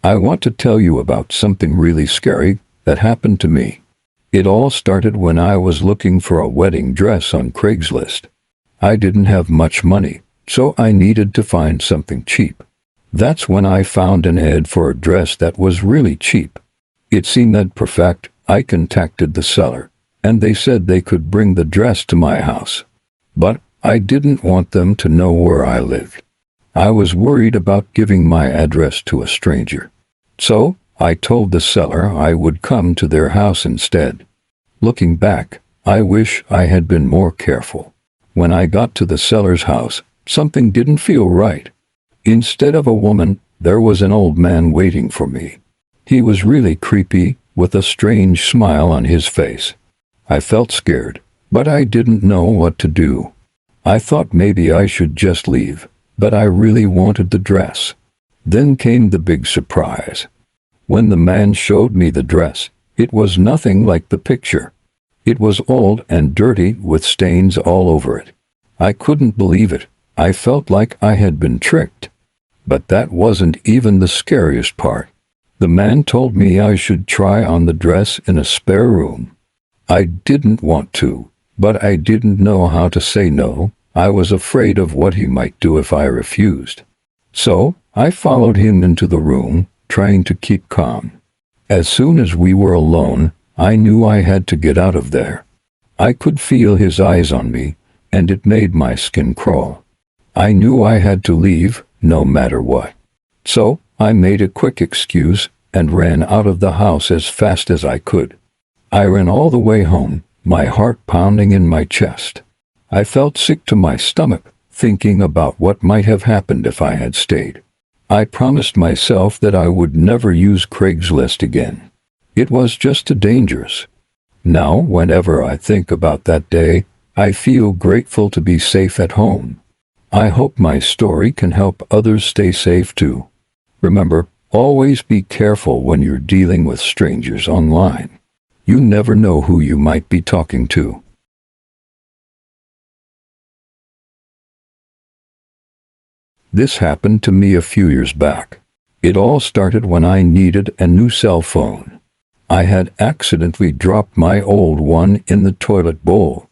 I want to tell you about something really scary that happened to me. It all started when I was looking for a wedding dress on Craigslist. I didn't have much money, so I needed to find something cheap. That's when I found an ad for a dress that was really cheap. It seemed that perfect. I contacted the seller, and they said they could bring the dress to my house. But I didn't want them to know where I lived. I was worried about giving my address to a stranger. So I told the seller I would come to their house instead. Looking back, I wish I had been more careful. When I got to the seller's house, something didn't feel right. Instead of a woman, there was an old man waiting for me. He was really creepy, with a strange smile on his face. I felt scared, but I didn't know what to do. I thought maybe I should just leave, but I really wanted the dress. Then came the big surprise. When the man showed me the dress, it was nothing like the picture. It was old and dirty with stains all over it. I couldn't believe it. I felt like I had been tricked. But that wasn't even the scariest part. The man told me I should try on the dress in a spare room. I didn't want to, but I didn't know how to say no. I was afraid of what he might do if I refused. So I followed him into the room, trying to keep calm. As soon as we were alone, I knew I had to get out of there. I could feel his eyes on me, and it made my skin crawl. I knew I had to leave, no matter what. So I made a quick excuse and ran out of the house as fast as I could. I ran all the way home, my heart pounding in my chest. I felt sick to my stomach, thinking about what might have happened if I had stayed. I promised myself that I would never use Craigslist again. It was just too dangerous. Now, whenever I think about that day, I feel grateful to be safe at home. I hope my story can help others stay safe too. Remember, always be careful when you're dealing with strangers online. You never know who you might be talking to. This happened to me a few years back. It all started when I needed a new cell phone. I had accidentally dropped my old one in the toilet bowl.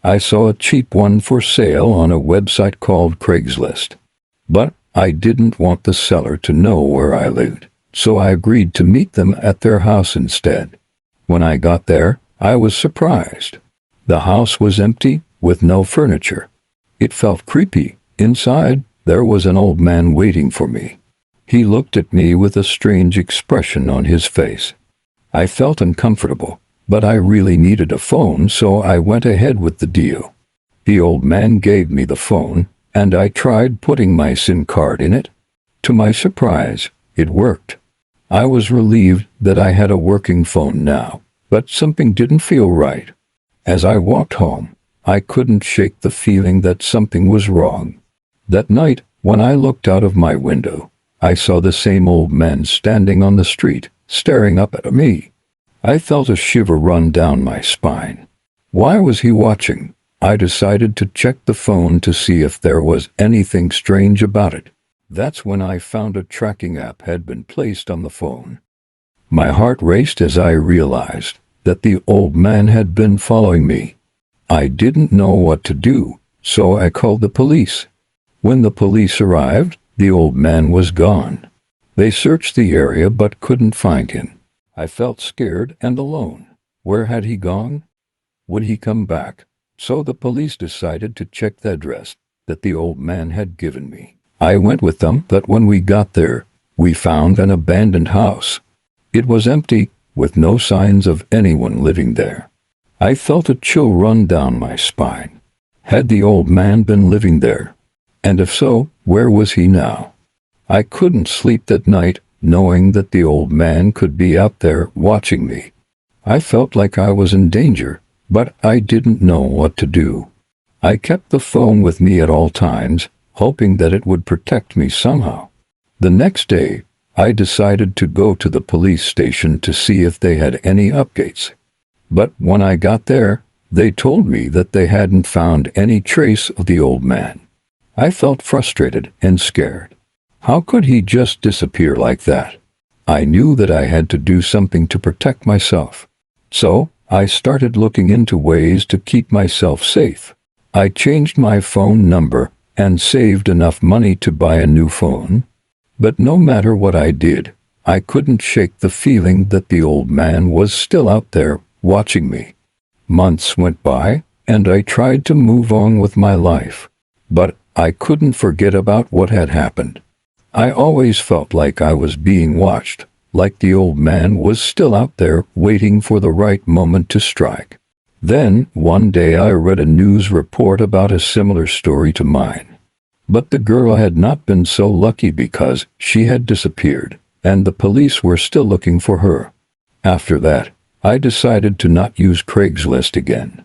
I saw a cheap one for sale on a website called Craigslist. But I didn't want the seller to know where I lived, so I agreed to meet them at their house instead. When I got there, I was surprised. The house was empty, with no furniture. It felt creepy. Inside, there was an old man waiting for me. He looked at me with a strange expression on his face. I felt uncomfortable, but I really needed a phone, so I went ahead with the deal. The old man gave me the phone, and I tried putting my SIM card in it. To my surprise, it worked. I was relieved that I had a working phone now, but something didn't feel right. As I walked home, I couldn't shake the feeling that something was wrong. That night, when I looked out of my window, I saw the same old man standing on the street, staring up at me. I felt a shiver run down my spine. Why was he watching? I decided to check the phone to see if there was anything strange about it. That's when I found a tracking app had been placed on the phone. My heart raced as I realized that the old man had been following me. I didn't know what to do, so I called the police. When the police arrived, the old man was gone. They searched the area but couldn't find him. I felt scared and alone. Where had he gone? Would he come back? So the police decided to check the address that the old man had given me. I went with them, but when we got there, we found an abandoned house. It was empty, with no signs of anyone living there. I felt a chill run down my spine. Had the old man been living there? And if so, where was he now? I couldn't sleep that night, knowing that the old man could be out there watching me. I felt like I was in danger, but I didn't know what to do. I kept the phone with me at all times, hoping that it would protect me somehow. The next day, I decided to go to the police station to see if they had any updates. But when I got there, they told me that they hadn't found any trace of the old man. I felt frustrated and scared. How could he just disappear like that? I knew that I had to do something to protect myself. So, I started looking into ways to keep myself safe. I changed my phone number and saved enough money to buy a new phone. But no matter what I did, I couldn't shake the feeling that the old man was still out there watching me. Months went by, and I tried to move on with my life. But I couldn't forget about what had happened. I always felt like I was being watched, like the old man was still out there waiting for the right moment to strike. Then, one day I read a news report about a similar story to mine. But the girl had not been so lucky because she had disappeared, and the police were still looking for her. After that, I decided to not use Craigslist again.